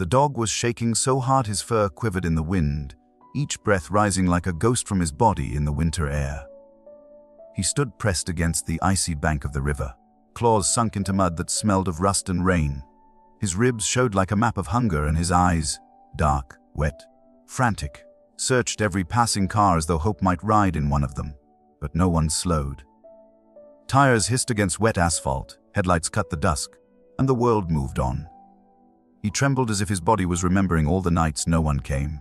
The dog was shaking so hard his fur quivered in the wind, each breath rising like a ghost from his body in the winter air. He stood pressed against the icy bank of the river, claws sunk into mud that smelled of rust and rain. His ribs showed like a map of hunger, and his eyes, dark, wet, frantic, searched every passing car as though hope might ride in one of them, but no one slowed. Tires hissed against wet asphalt, headlights cut the dusk, and the world moved on. He trembled as if his body was remembering all the nights no one came.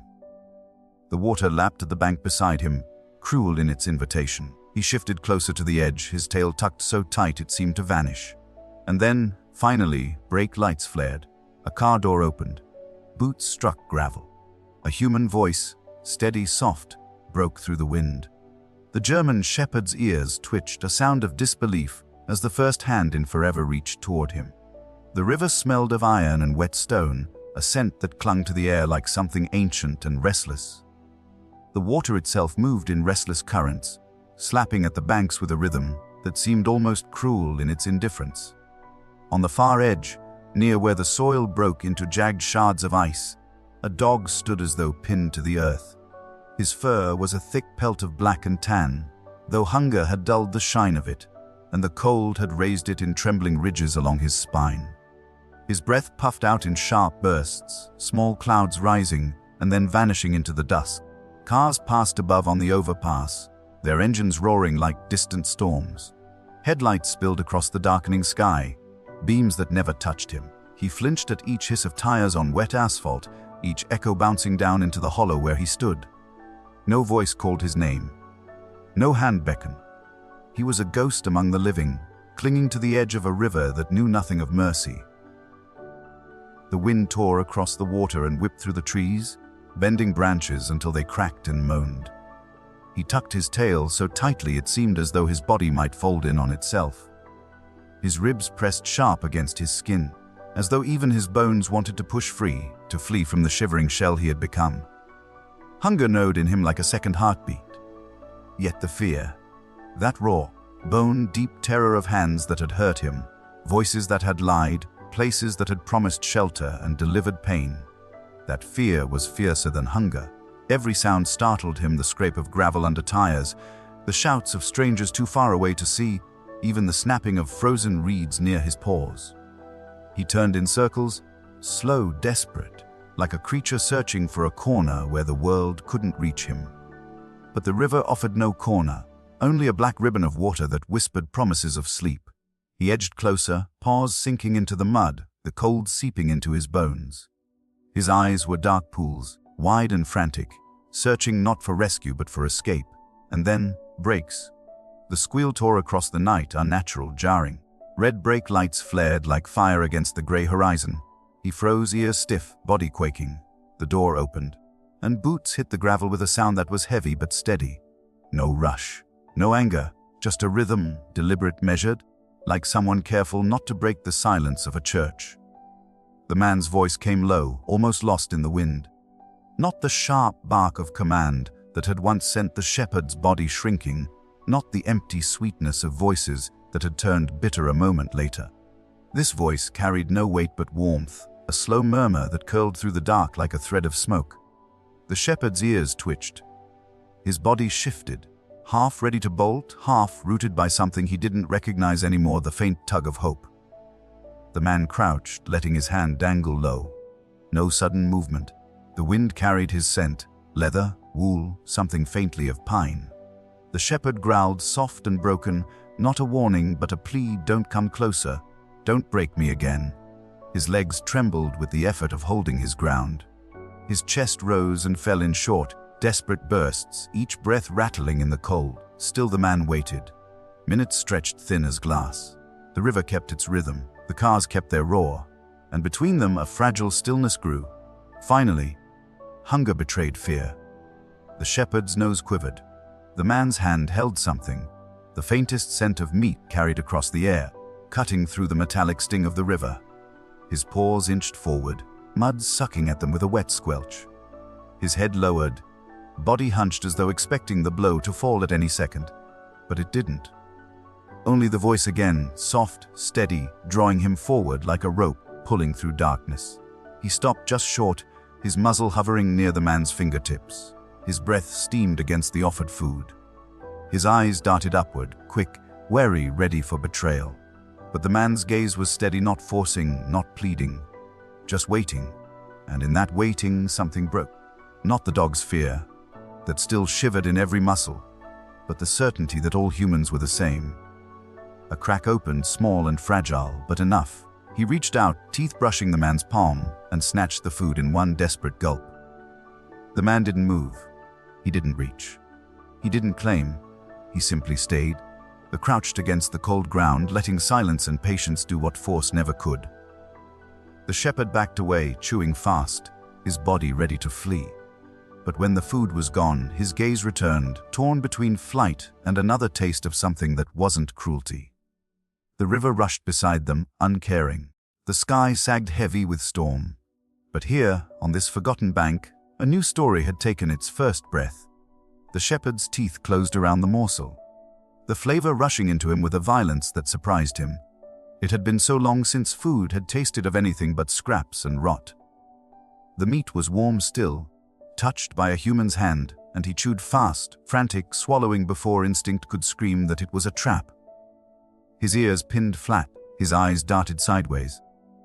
The water lapped at the bank beside him, cruel in its invitation. He shifted closer to the edge, his tail tucked so tight it seemed to vanish. And then, finally, brake lights flared. A car door opened. Boots struck gravel. A human voice, steady, soft, broke through the wind. The German shepherd's ears twitched, a sound of disbelief, as the first hand in forever reached toward him. The river smelled of iron and wet stone, a scent that clung to the air like something ancient and restless. The water itself moved in restless currents, slapping at the banks with a rhythm that seemed almost cruel in its indifference. On the far edge, near where the soil broke into jagged shards of ice, a dog stood as though pinned to the earth. His fur was a thick pelt of black and tan, though hunger had dulled the shine of it, and the cold had raised it in trembling ridges along his spine. His breath puffed out in sharp bursts, small clouds rising and then vanishing into the dusk. Cars passed above on the overpass, their engines roaring like distant storms. Headlights spilled across the darkening sky, beams that never touched him. He flinched at each hiss of tires on wet asphalt, each echo bouncing down into the hollow where he stood. No voice called his name. No hand beckoned. He was a ghost among the living, clinging to the edge of a river that knew nothing of mercy. The wind tore across the water and whipped through the trees, bending branches until they cracked and moaned. He tucked his tail so tightly it seemed as though his body might fold in on itself. His ribs pressed sharp against his skin, as though even his bones wanted to push free, to flee from the shivering shell he had become. Hunger gnawed in him like a second heartbeat. Yet the fear, that raw, bone-deep terror of hands that had hurt him, voices that had lied, places that had promised shelter and delivered pain, that fear was fiercer than hunger. Every sound startled him, the scrape of gravel under tires, the shouts of strangers too far away to see, even the snapping of frozen reeds near his paws. He turned in circles, slow, desperate, like a creature searching for a corner where the world couldn't reach him. But the river offered no corner, only a black ribbon of water that whispered promises of sleep. He edged closer, paws sinking into the mud, the cold seeping into his bones. His eyes were dark pools, wide and frantic, searching not for rescue but for escape. And then, brakes. The squeal tore across the night, unnatural, jarring. Red brake lights flared like fire against the gray horizon. He froze, ears stiff, body quaking. The door opened, and boots hit the gravel with a sound that was heavy but steady. No rush, no anger, just a rhythm, deliberate, measured, like someone careful not to break the silence of a church. The man's voice came low, almost lost in the wind. Not the sharp bark of command that had once sent the shepherd's body shrinking, not the empty sweetness of voices that had turned bitter a moment later. This voice carried no weight but warmth, a slow murmur that curled through the dark like a thread of smoke. The shepherd's ears twitched. His body shifted, half ready to bolt, half rooted by something he didn't recognize anymore, the faint tug of hope. The man crouched, letting his hand dangle low. No sudden movement. The wind carried his scent, leather, wool, something faintly of pine. The shepherd growled, soft and broken, not a warning but a plea, don't come closer, don't break me again. His legs trembled with the effort of holding his ground. His chest rose and fell in short, desperate bursts, each breath rattling in the cold. Still the man waited. Minutes stretched thin as glass. The river kept its rhythm, the cars kept their roar, and between them a fragile stillness grew. Finally, hunger betrayed fear. The shepherd's nose quivered. The man's hand held something, the faintest scent of meat carried across the air, cutting through the metallic sting of the river. His paws inched forward, mud sucking at them with a wet squelch. His head lowered, body hunched as though expecting the blow to fall at any second. But it didn't. Only the voice again, soft, steady, drawing him forward like a rope pulling through darkness. He stopped just short, his muzzle hovering near the man's fingertips. His breath steamed against the offered food. His eyes darted upward, quick, wary, ready for betrayal. But the man's gaze was steady, not forcing, not pleading, just waiting. And in that waiting, something broke. Not the dog's fear, that still shivered in every muscle, but the certainty that all humans were the same. A crack opened, small and fragile, but enough. He reached out, teeth brushing the man's palm, and snatched the food in one desperate gulp. The man didn't move. He didn't reach. He didn't claim. He simply stayed, crouched against the cold ground, letting silence and patience do what force never could. The shepherd backed away, chewing fast, his body ready to flee. But when the food was gone, his gaze returned, torn between flight and another taste of something that wasn't cruelty. The river rushed beside them, uncaring. The sky sagged heavy with storm. But here, on this forgotten bank, a new story had taken its first breath. The shepherd's teeth closed around the morsel, the flavor rushing into him with a violence that surprised him. It had been so long since food had tasted of anything but scraps and rot. The meat was warm still, touched by a human's hand, and he chewed fast, frantic, swallowing before instinct could scream that it was a trap. His ears pinned flat, his eyes darted sideways,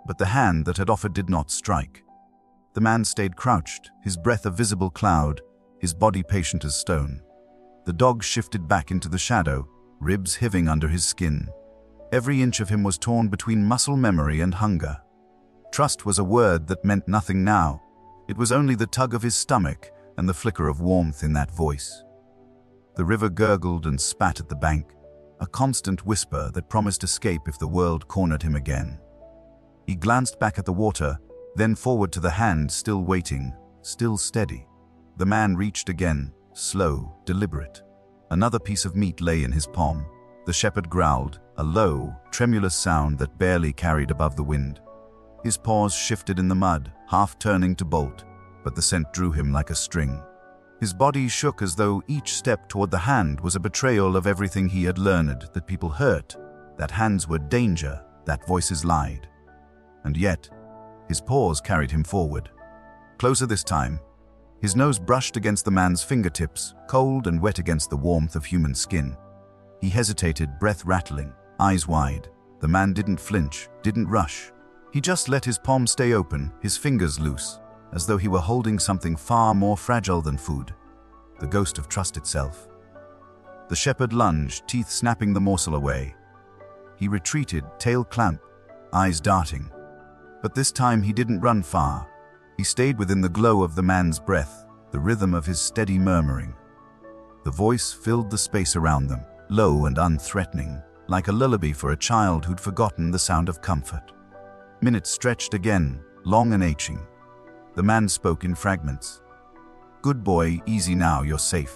but the hand that had offered did not strike. The man stayed crouched, his breath a visible cloud, his body patient as stone. The dog shifted back into the shadow, ribs hiving under his skin. Every inch of him was torn between muscle memory and hunger. Trust was a word that meant nothing now. It was only the tug of his stomach and the flicker of warmth in that voice. The river gurgled and spat at the bank, a constant whisper that promised escape if the world cornered him again. He glanced back at the water, then forward to the hand still waiting, still steady. The man reached again, slow, deliberate. Another piece of meat lay in his palm. The shepherd growled, a low, tremulous sound that barely carried above the wind. His paws shifted in the mud, half turning to bolt, but the scent drew him like a string. His body shook as though each step toward the hand was a betrayal of everything he had learned, that people hurt, that hands were danger, that voices lied. And yet, his paws carried him forward. Closer this time. His nose brushed against the man's fingertips, cold and wet against the warmth of human skin. He hesitated, breath rattling, eyes wide. The man didn't flinch, didn't rush. He just let his palm stay open, his fingers loose, as though he were holding something far more fragile than food, the ghost of trust itself. The shepherd lunged, teeth snapping the morsel away. He retreated, tail clamp, eyes darting. But this time he didn't run far. He stayed within the glow of the man's breath, the rhythm of his steady murmuring. The voice filled the space around them, low and unthreatening, like a lullaby for a child who'd forgotten the sound of comfort. Minutes stretched again, long and aching. The man spoke in fragments. "Good boy, easy now, you're safe."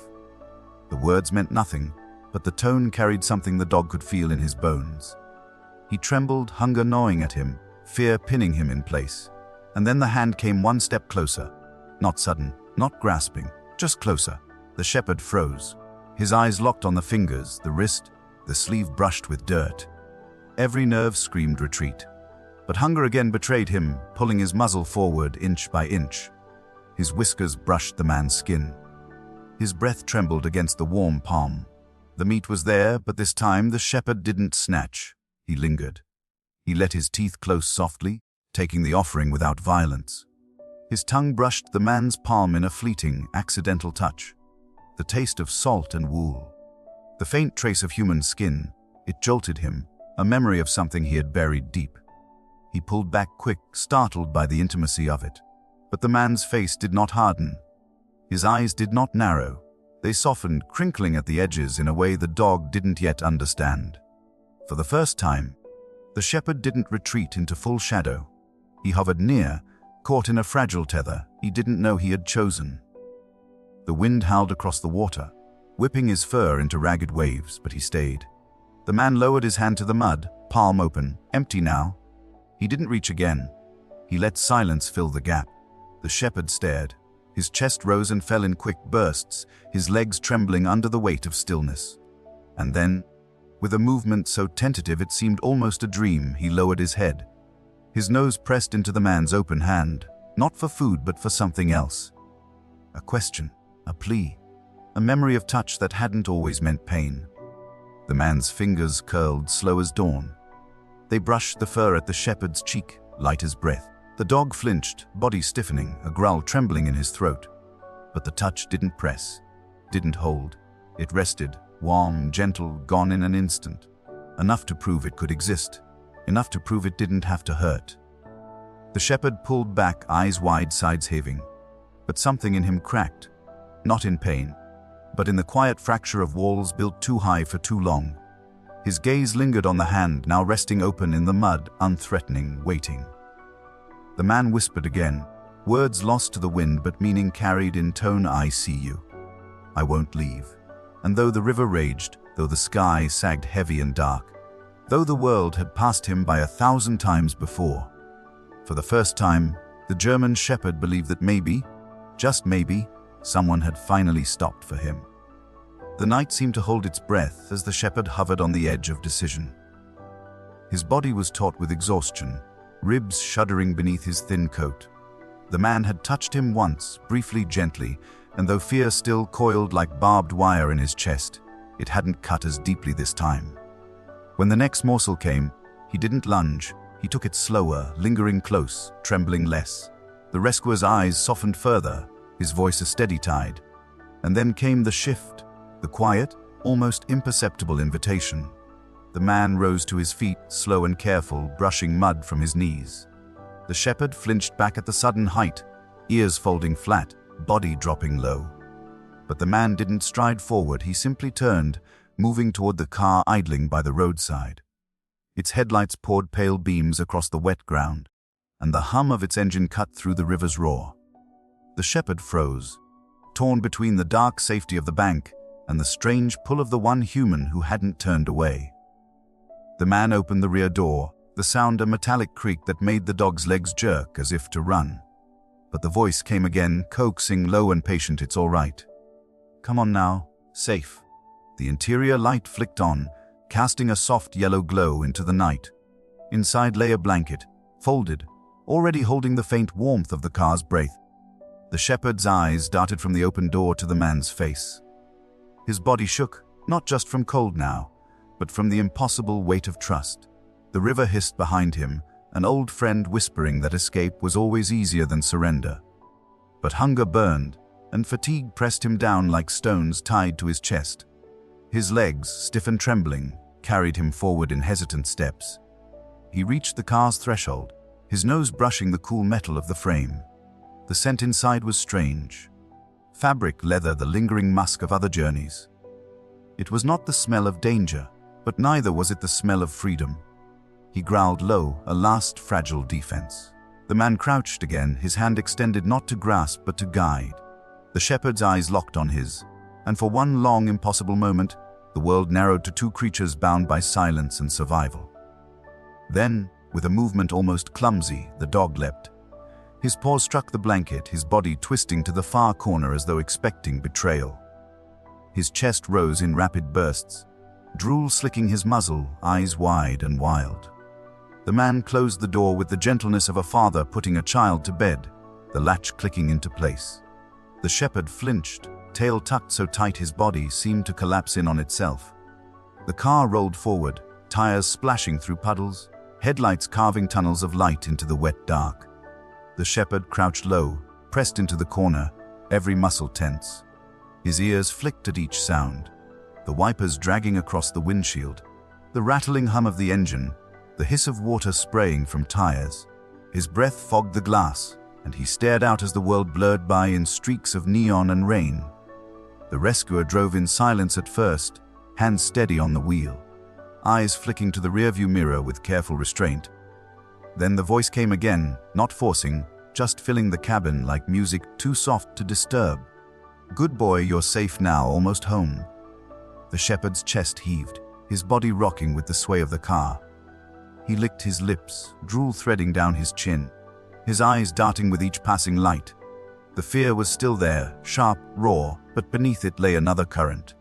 The words meant nothing, but the tone carried something the dog could feel in his bones. He trembled, hunger gnawing at him, fear pinning him in place. And then the hand came one step closer. Not sudden, not grasping, just closer. The shepherd froze. His eyes locked on the fingers, the wrist, the sleeve brushed with dirt. Every nerve screamed retreat. But hunger again betrayed him, pulling his muzzle forward inch by inch. His whiskers brushed the man's skin. His breath trembled against the warm palm. The meat was there, but this time the shepherd didn't snatch. He lingered. He let his teeth close softly, taking the offering without violence. His tongue brushed the man's palm in a fleeting, accidental touch. The taste of salt and wool. The faint trace of human skin. It jolted him, a memory of something he had buried deep. He pulled back quick, startled by the intimacy of it. But the man's face did not harden. His eyes did not narrow. They softened, crinkling at the edges in a way the dog didn't yet understand. For the first time, the shepherd didn't retreat into full shadow. He hovered near, caught in a fragile tether he didn't know he had chosen. The wind howled across the water, whipping his fur into ragged waves, but he stayed. The man lowered his hand to the mud, palm open, empty now. He didn't reach again. He let silence fill the gap. The shepherd stared. His chest rose and fell in quick bursts, his legs trembling under the weight of stillness. And then, with a movement so tentative it seemed almost a dream, he lowered his head. his nose pressed into the man's open hand, not for food but for something else. A question, a plea, a memory of touch that hadn't always meant pain. The man's fingers curled slow as dawn. They brushed the fur at the shepherd's cheek, light as breath. The dog flinched, body stiffening, a growl trembling in his throat. But the touch didn't press, didn't hold. It rested, warm, gentle, gone in an instant. Enough to prove it could exist. Enough to prove it didn't have to hurt. The shepherd pulled back, eyes wide, sides heaving. But something in him cracked. Not in pain, but in the quiet fracture of walls built too high for too long. His gaze lingered on the hand, now resting open in the mud, unthreatening, waiting. The man whispered again, words lost to the wind but meaning carried in tone. I see you. I won't leave. And though the river raged, though the sky sagged heavy and dark, though the world had passed him by 1,000 times before, for the first time, the German shepherd believed that maybe, just maybe, someone had finally stopped for him. The night seemed to hold its breath as the shepherd hovered on the edge of decision. His body was taut with exhaustion, ribs shuddering beneath his thin coat. The man had touched him once, briefly, gently, and though fear still coiled like barbed wire in his chest, it hadn't cut as deeply this time. When the next morsel came, he didn't lunge. He took it slower, lingering close, trembling less. The rescuer's eyes softened further, his voice a steady tide. And then came the shift, the quiet, almost imperceptible invitation. The man rose to his feet, slow and careful, brushing mud from his knees. The shepherd flinched back at the sudden height, ears folding flat, body dropping low. But the man didn't stride forward, he simply turned, moving toward the car idling by the roadside. Its headlights poured pale beams across the wet ground, and the hum of its engine cut through the river's roar. The shepherd froze, torn between the dark safety of the bank and the strange pull of the one human who hadn't turned away. The man opened the rear door, the sound a metallic creak that made the dog's legs jerk as if to run. But the voice came again, coaxing, low and patient. It's all right. Come on now, safe. The interior light flicked on, casting a soft yellow glow into the night. Inside lay a blanket, folded, already holding the faint warmth of the car's breath. The shepherd's eyes darted from the open door to the man's face. His body shook, not just from cold now, but from the impossible weight of trust. The river hissed behind him, an old friend whispering that escape was always easier than surrender. But hunger burned, and fatigue pressed him down like stones tied to his chest. His legs, stiff and trembling, carried him forward in hesitant steps. He reached the car's threshold, his nose brushing the cool metal of the frame. The scent inside was strange. Fabric, leather, the lingering musk of other journeys. It was not the smell of danger, but neither was it the smell of freedom. He growled low, a last fragile defense. The man crouched again, his hand extended not to grasp but to guide. The shepherd's eyes locked on his, and for one long, impossible moment, the world narrowed to two creatures bound by silence and survival. Then, with a movement almost clumsy, the dog leapt. His paws struck the blanket, his body twisting to the far corner as though expecting betrayal. His chest rose in rapid bursts, drool slicking his muzzle, eyes wide and wild. The man closed the door with the gentleness of a father putting a child to bed, the latch clicking into place. The shepherd flinched, tail tucked so tight his body seemed to collapse in on itself. The car rolled forward, tires splashing through puddles, headlights carving tunnels of light into the wet dark. The shepherd crouched low, pressed into the corner, every muscle tense. His ears flicked at each sound, the wipers dragging across the windshield, the rattling hum of the engine, the hiss of water spraying from tires. His breath fogged the glass, and he stared out as the world blurred by in streaks of neon and rain. The rescuer drove in silence at first, hands steady on the wheel, eyes flicking to the rearview mirror with careful restraint. Then the voice came again, not forcing, just filling the cabin like music too soft to disturb. Good boy, you're safe now, almost home. The shepherd's chest heaved, his body rocking with the sway of the car. He licked his lips, drool threading down his chin, his eyes darting with each passing light. The fear was still there, sharp, raw, but beneath it lay another current.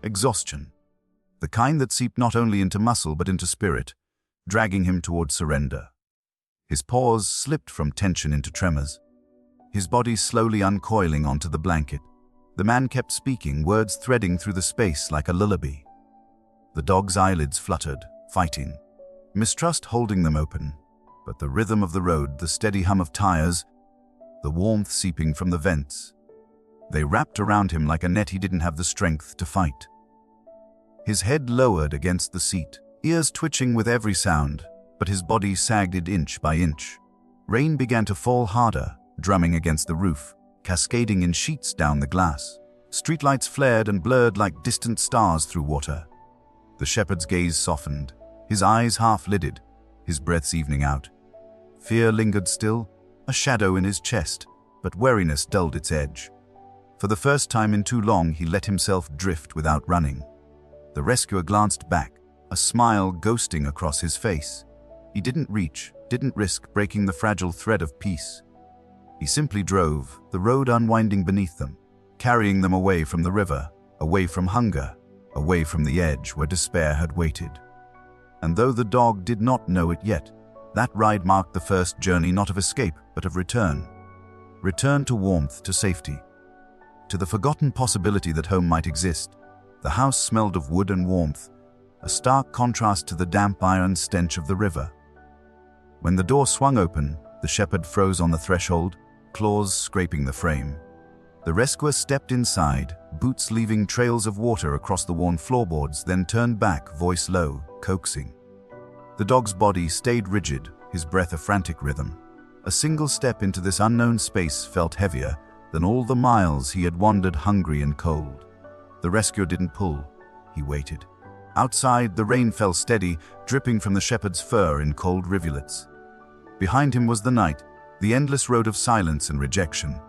Exhaustion. The kind that seeped not only into muscle but into spirit, dragging him toward surrender. His paws slipped from tension into tremors, his body slowly uncoiling onto the blanket. The man kept speaking, words threading through the space like a lullaby. The dog's eyelids fluttered, fighting, mistrust holding them open, but the rhythm of the road, the steady hum of tires, the warmth seeping from the vents, they wrapped around him like a net he didn't have the strength to fight. His head lowered against the seat, ears twitching with every sound, but his body sagged inch by inch. Rain began to fall harder, drumming against the roof, cascading in sheets down the glass. Streetlights flared and blurred like distant stars through water. The shepherd's gaze softened, his eyes half-lidded, his breaths evening out. Fear lingered still, a shadow in his chest, but wariness dulled its edge. For the first time in too long, he let himself drift without running. The rescuer glanced back, a smile ghosting across his face. He didn't reach, didn't risk breaking the fragile thread of peace. He simply drove, the road unwinding beneath them, carrying them away from the river, away from hunger, away from the edge where despair had waited. And though the dog did not know it yet, that ride marked the first journey not of escape, but of return. Return to warmth, to safety, to the forgotten possibility that home might exist. The house smelled of wood and warmth, a stark contrast to the damp iron stench of the river. When the door swung open, the shepherd froze on the threshold, claws scraping the frame. The rescuer stepped inside, boots leaving trails of water across the worn floorboards, then turned back, voice low, coaxing. The dog's body stayed rigid, his breath a frantic rhythm. A single step into this unknown space felt heavier than all the miles he had wandered hungry and cold. The rescuer didn't pull, he waited. Outside, the rain fell steady, dripping from the shepherd's fur in cold rivulets. Behind him was the night, the endless road of silence and rejection.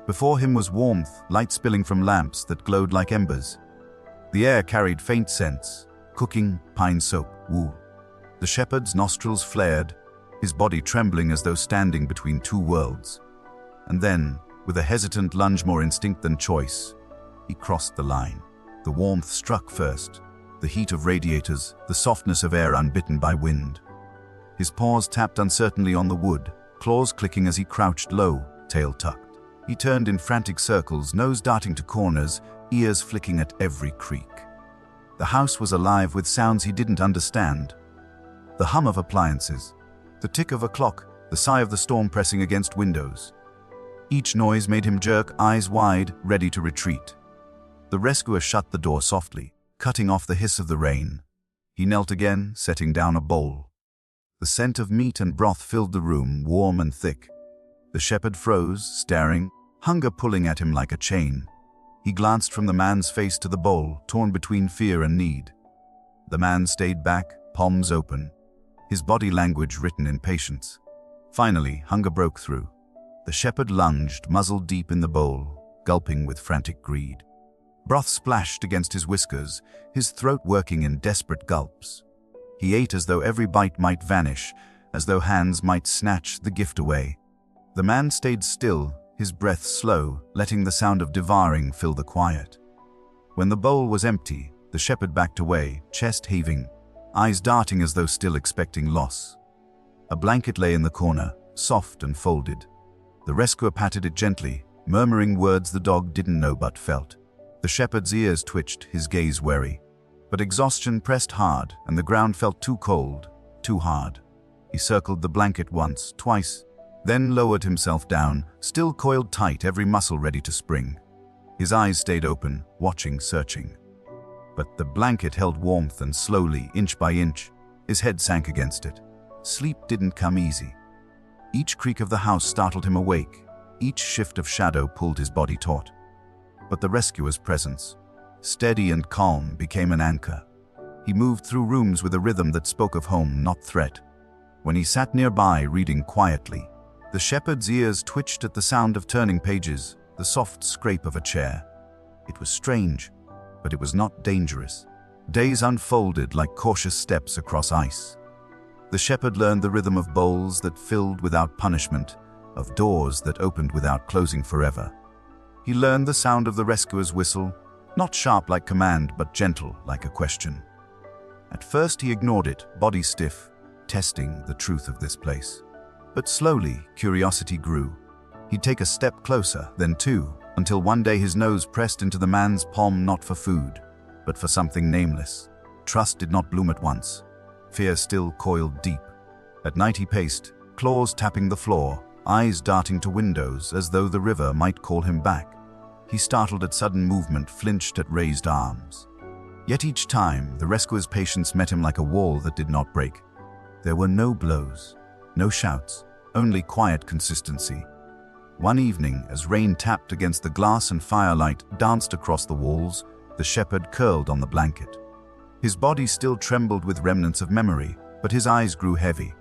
Before him was warmth, light spilling from lamps that glowed like embers. The air carried faint scents, cooking, pine soap, wool. The shepherd's nostrils flared, his body trembling as though standing between two worlds. And then, with a hesitant lunge more instinct than choice, he crossed the line. The warmth struck first, the heat of radiators, the softness of air unbitten by wind. His paws tapped uncertainly on the wood, claws clicking as he crouched low, tail tucked. He turned in frantic circles, nose darting to corners, ears flicking at every creak. The house was alive with sounds he didn't understand. The hum of appliances, the tick of a clock, the sigh of the storm pressing against windows. Each noise made him jerk, eyes wide, ready to retreat. The rescuer shut the door softly, cutting off the hiss of the rain. He knelt again, setting down a bowl. The scent of meat and broth filled the room, warm and thick. The shepherd froze, staring, hunger pulling at him like a chain. He glanced from the man's face to the bowl, torn between fear and need. The man stayed back, palms open, his body language written in patience. Finally, hunger broke through. The shepherd lunged, muzzle deep in the bowl, gulping with frantic greed. Broth splashed against his whiskers, his throat working in desperate gulps. He ate as though every bite might vanish, as though hands might snatch the gift away. The man stayed still, his breath slow, letting the sound of devouring fill the quiet. When the bowl was empty, the shepherd backed away, chest heaving, eyes darting as though still expecting loss. A blanket lay in the corner, soft and folded. The rescuer patted it gently, murmuring words the dog didn't know but felt. The shepherd's ears twitched, his gaze wary. But exhaustion pressed hard, and the ground felt too cold, too hard. He circled the blanket once, twice, then lowered himself down, still coiled tight, every muscle ready to spring. His eyes stayed open, watching, searching. But the blanket held warmth, and slowly, inch by inch, his head sank against it. Sleep didn't come easy. Each creak of the house startled him awake. Each shift of shadow pulled his body taut. But the rescuer's presence, steady and calm, became an anchor. He moved through rooms with a rhythm that spoke of home, not threat. When he sat nearby, reading quietly, the shepherd's ears twitched at the sound of turning pages, the soft scrape of a chair. It was strange, but it was not dangerous. Days unfolded like cautious steps across ice. The shepherd learned the rhythm of bowls that filled without punishment, of doors that opened without closing forever. He learned the sound of the rescuer's whistle, not sharp like command, but gentle like a question. At first he ignored it, body stiff, testing the truth of this place. But slowly, curiosity grew. He'd take a step closer, then two, until one day his nose pressed into the man's palm, not for food, but for something nameless. Trust did not bloom at once. Fear still coiled deep. At night he paced, claws tapping the floor, eyes darting to windows as though the river might call him back. He startled at sudden movement, flinched at raised arms. Yet each time, the rescuer's patience met him like a wall that did not break. There were no blows, no shouts, only quiet consistency. One evening, as rain tapped against the glass and firelight danced across the walls, the shepherd curled on the blanket. His body still trembled with remnants of memory, but his eyes grew heavy.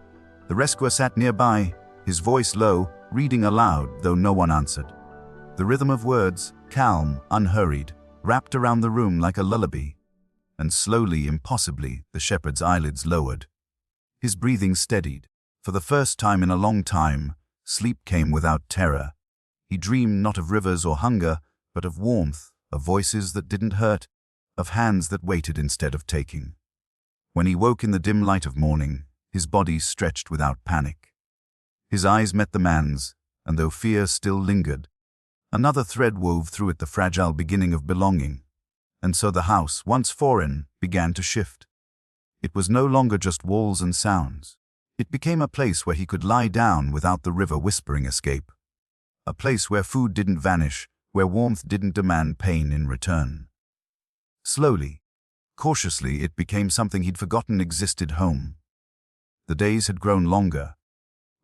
The rescuer sat nearby, his voice low, reading aloud, though no one answered. The rhythm of words, calm, unhurried, wrapped around the room like a lullaby. And slowly, impossibly, the shepherd's eyelids lowered. His breathing steadied. For the first time in a long time, sleep came without terror. He dreamed not of rivers or hunger, but of warmth, of voices that didn't hurt, of hands that waited instead of taking. When he woke in the dim light of morning, his body stretched without panic. His eyes met the man's, and though fear still lingered, another thread wove through it, the fragile beginning of belonging. And so the house, once foreign, began to shift. It was no longer just walls and sounds. It became a place where he could lie down without the river whispering escape. A place where food didn't vanish, where warmth didn't demand pain in return. Slowly, cautiously, it became something he'd forgotten existed: home. The days had grown longer.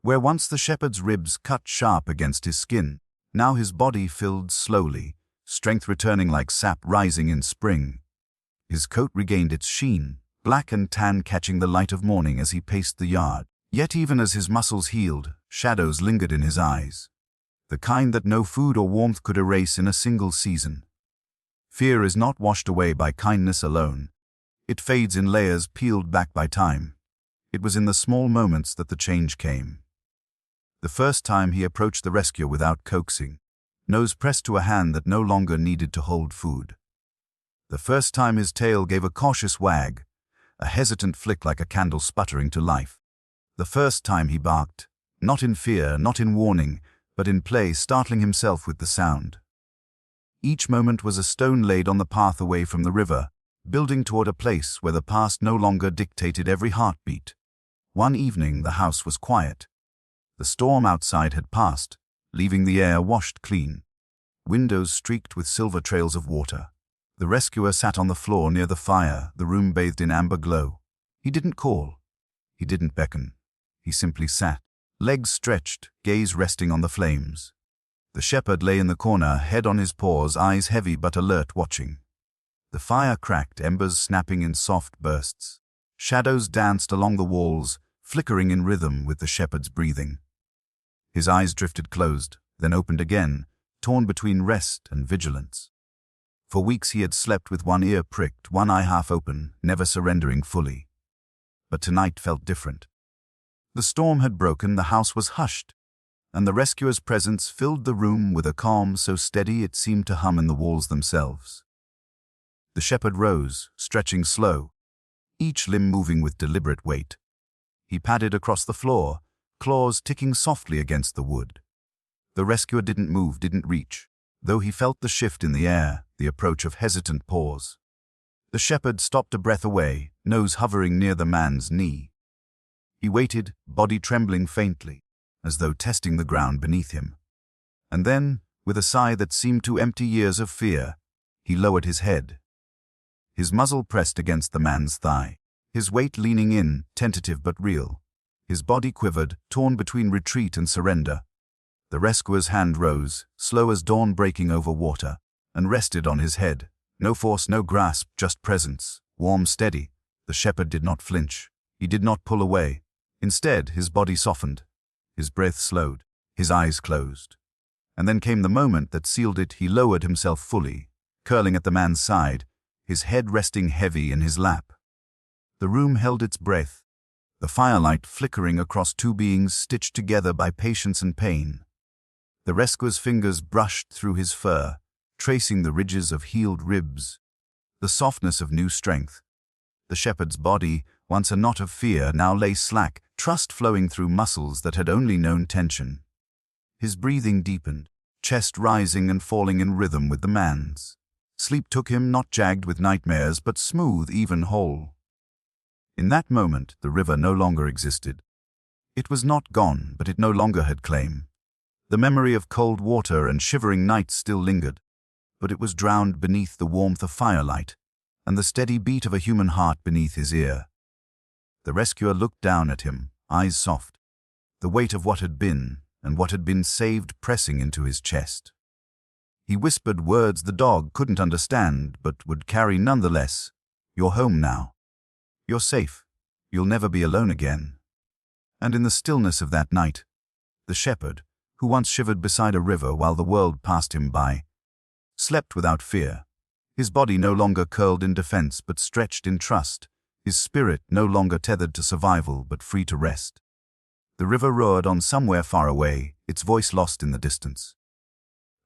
Where once the shepherd's ribs cut sharp against his skin, now his body filled slowly, strength returning like sap rising in spring. His coat regained its sheen, black and tan catching the light of morning as he paced the yard. Yet even as his muscles healed, shadows lingered in his eyes. The kind that no food or warmth could erase in a single season. Fear is not washed away by kindness alone. It fades in layers peeled back by time. It was in the small moments that the change came. The first time he approached the rescuer without coaxing, nose pressed to a hand that no longer needed to hold food. The first time his tail gave a cautious wag, a hesitant flick like a candle sputtering to life. The first time he barked, not in fear, not in warning, but in play, startling himself with the sound. Each moment was a stone laid on the path away from the river, building toward a place where the past no longer dictated every heartbeat. One evening the house was quiet. The storm outside had passed, leaving the air washed clean. Windows streaked with silver trails of water. The rescuer sat on the floor near the fire, the room bathed in amber glow. He didn't call. He didn't beckon. He simply sat, legs stretched, gaze resting on the flames. The shepherd lay in the corner, head on his paws, eyes heavy but alert, watching. The fire cracked, embers snapping in soft bursts. Shadows danced along the walls, flickering in rhythm with the shepherd's breathing. His eyes drifted closed, then opened again, torn between rest and vigilance. For weeks he had slept with one ear pricked, one eye half open, never surrendering fully. But tonight felt different. The storm had broken, the house was hushed, and the rescuer's presence filled the room with a calm so steady it seemed to hum in the walls themselves. The shepherd rose, stretching slow, each limb moving with deliberate weight. He padded across the floor, claws ticking softly against the wood. The rescuer didn't move, didn't reach, though he felt the shift in the air, the approach of hesitant paws. The shepherd stopped a breath away, nose hovering near the man's knee. He waited, body trembling faintly, as though testing the ground beneath him. And then, with a sigh that seemed to empty years of fear, he lowered his head. His muzzle pressed against the man's thigh, his weight leaning in, tentative but real. His body quivered, torn between retreat and surrender. The rescuer's hand rose, slow as dawn breaking over water, and rested on his head. No force, no grasp, just presence, warm, steady. The shepherd did not flinch. He did not pull away. Instead, his body softened. His breath slowed. His eyes closed. And then came the moment that sealed it. He lowered himself fully, curling at the man's side, his head resting heavy in his lap. The room held its breath, the firelight flickering across two beings stitched together by patience and pain. The rescuer's fingers brushed through his fur, tracing the ridges of healed ribs, the softness of new strength. The shepherd's body, once a knot of fear, now lay slack, trust flowing through muscles that had only known tension. His breathing deepened, chest rising and falling in rhythm with the man's. Sleep took him, not jagged with nightmares, but smooth, even, whole. In that moment, the river no longer existed. It was not gone, but it no longer had claim. The memory of cold water and shivering nights still lingered, but it was drowned beneath the warmth of firelight and the steady beat of a human heart beneath his ear. The rescuer looked down at him, eyes soft, the weight of what had been and what had been saved pressing into his chest. He whispered words the dog couldn't understand, but would carry nonetheless. "You're home now. You're safe. You'll never be alone again." And in the stillness of that night, the shepherd, who once shivered beside a river while the world passed him by, slept without fear, his body no longer curled in defense but stretched in trust, his spirit no longer tethered to survival but free to rest. The river roared on somewhere far away, its voice lost in the distance.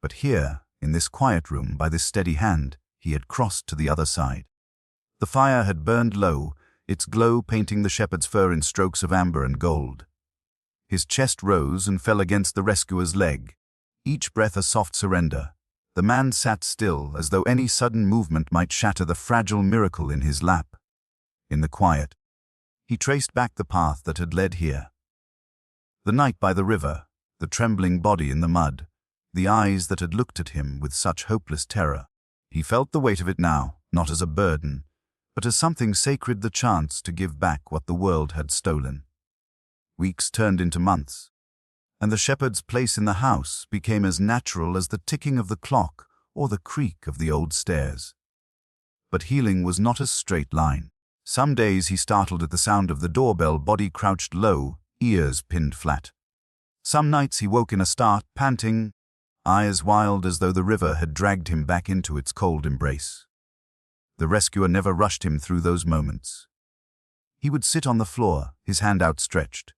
But here, in this quiet room, by this steady hand, he had crossed to the other side. The fire had burned low, its glow painting the shepherd's fur in strokes of amber and gold. His chest rose and fell against the rescuer's leg, each breath a soft surrender. The man sat still, as though any sudden movement might shatter the fragile miracle in his lap. In the quiet, he traced back the path that had led here. The night by the river, the trembling body in the mud, the eyes that had looked at him with such hopeless terror. He felt the weight of it now, not as a burden, but as something sacred, the chance to give back what the world had stolen. Weeks turned into months, and the shepherd's place in the house became as natural as the ticking of the clock or the creak of the old stairs. But healing was not a straight line. Some days he startled at the sound of the doorbell, body crouched low, ears pinned flat. Some nights he woke in a start, panting, eyes wild as though the river had dragged him back into its cold embrace. The rescuer never rushed him through those moments. He would sit on the floor, his hand outstretched,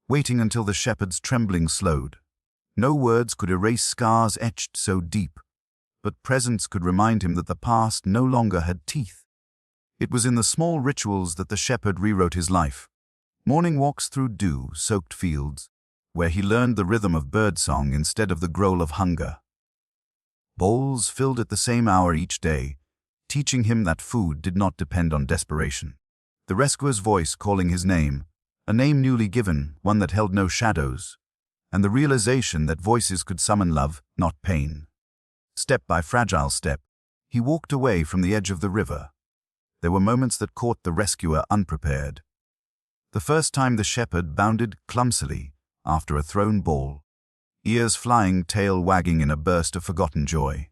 waiting until the shepherd's trembling slowed. No words could erase scars etched so deep, but presence could remind him that the past no longer had teeth. It was in the small rituals that the shepherd rewrote his life. Morning walks through dew-soaked fields, where he learned the rhythm of birdsong instead of the growl of hunger. Bowls filled at the same hour each day, teaching him that food did not depend on desperation. The rescuer's voice calling his name, a name newly given, one that held no shadows, and the realization that voices could summon love, not pain. Step by fragile step, he walked away from the edge of the river. There were moments that caught the rescuer unprepared. The first time the shepherd bounded clumsily after a thrown ball, ears flying, tail wagging in a burst of forgotten joy.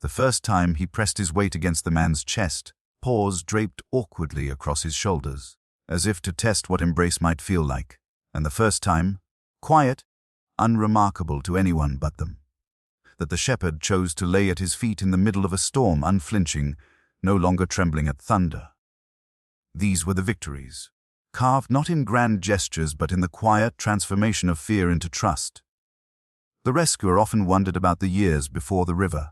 The first time he pressed his weight against the man's chest, paws draped awkwardly across his shoulders, as if to test what embrace might feel like. And the first time, quiet, unremarkable to anyone but them, that the shepherd chose to lay at his feet in the middle of a storm, unflinching, no longer trembling at thunder. These were the victories, carved not in grand gestures but in the quiet transformation of fear into trust. The rescuer often wondered about the years before the river.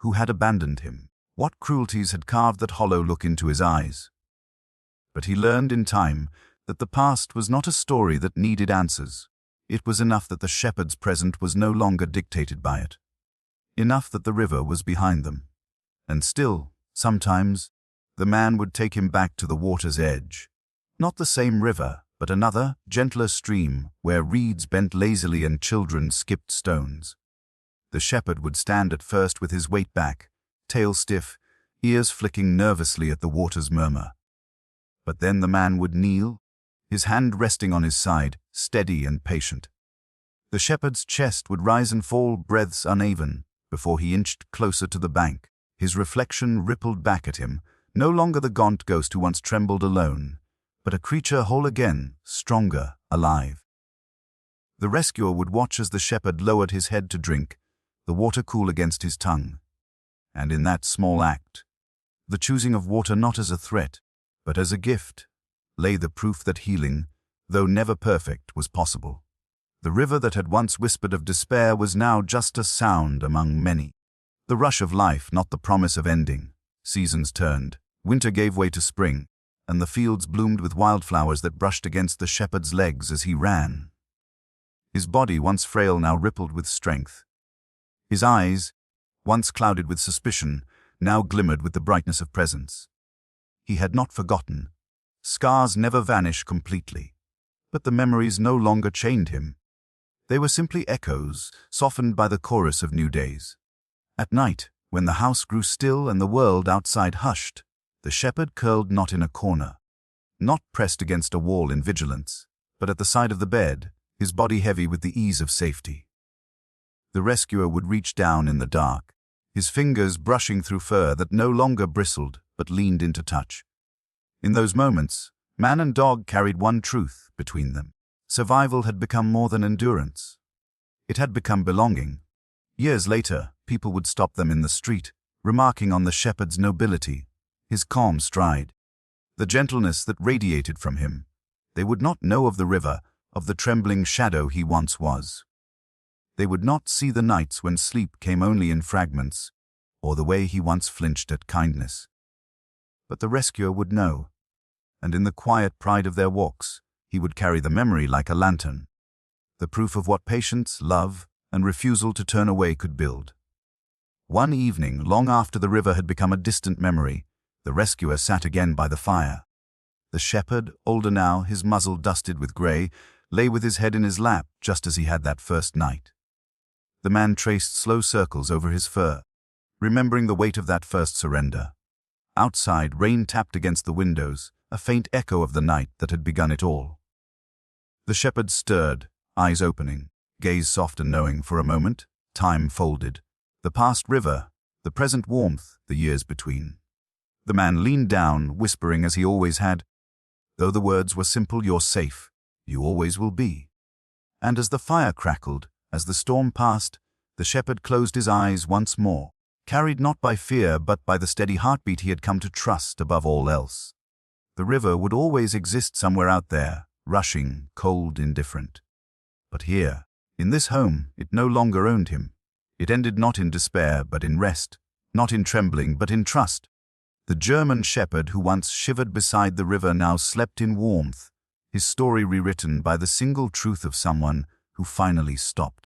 Who had abandoned him? What cruelties had carved that hollow look into his eyes? But he learned in time that the past was not a story that needed answers. It was enough that the shepherd's present was no longer dictated by it. Enough that the river was behind them. And still, sometimes, the man would take him back to the water's edge. Not the same river, but another, gentler stream where reeds bent lazily and children skipped stones. The shepherd would stand at first with his weight back, tail stiff, ears flicking nervously at the water's murmur. But then the man would kneel, his hand resting on his side, steady and patient. The shepherd's chest would rise and fall, breaths uneven, before he inched closer to the bank. His reflection rippled back at him, no longer the gaunt ghost who once trembled alone, but a creature whole again, stronger, alive. The rescuer would watch as the shepherd lowered his head to drink, the water cool against his tongue. And in that small act, the choosing of water not as a threat, but as a gift, lay the proof that healing, though never perfect, was possible. The river that had once whispered of despair was now just a sound among many. The rush of life, not the promise of ending. Seasons turned. Winter gave way to spring, and the fields bloomed with wildflowers that brushed against the shepherd's legs as he ran. His body, once frail, now rippled with strength. His eyes, once clouded with suspicion, now glimmered with the brightness of presence. He had not forgotten. Scars never vanish completely, but the memories no longer chained him. They were simply echoes, softened by the chorus of new days. At night, when the house grew still and the world outside hushed, the shepherd curled not in a corner, not pressed against a wall in vigilance, but at the side of the bed, his body heavy with the ease of safety. The rescuer would reach down in the dark, his fingers brushing through fur that no longer bristled but leaned into touch. In those moments, man and dog carried one truth between them. Survival had become more than endurance. It had become belonging. Years later, people would stop them in the street, remarking on the shepherd's nobility, his calm stride, the gentleness that radiated from him. They would not know of the river, of the trembling shadow he once was. They would not see the nights when sleep came only in fragments, or the way he once flinched at kindness. But the rescuer would know, and in the quiet pride of their walks, he would carry the memory like a lantern, the proof of what patience, love, and refusal to turn away could build. One evening, long after the river had become a distant memory, the rescuer sat again by the fire. The shepherd, older now, his muzzle dusted with grey, lay with his head in his lap just as he had that first night. The man traced slow circles over his fur, remembering the weight of that first surrender. Outside, rain tapped against the windows, a faint echo of the night that had begun it all. The shepherd stirred, eyes opening, gaze soft and knowing. For a moment, time folded. The past river, the present warmth, the years between. The man leaned down, whispering as he always had, though the words were simple, "You're safe. You always will be." And as the fire crackled, as the storm passed, the shepherd closed his eyes once more, carried not by fear but by the steady heartbeat he had come to trust above all else. The river would always exist somewhere out there, rushing, cold, indifferent. But here, in this home, it no longer owned him. It ended not in despair but in rest, not in trembling but in trust. The German shepherd who once shivered beside the river now slept in warmth, his story rewritten by the single truth of someone who finally stopped.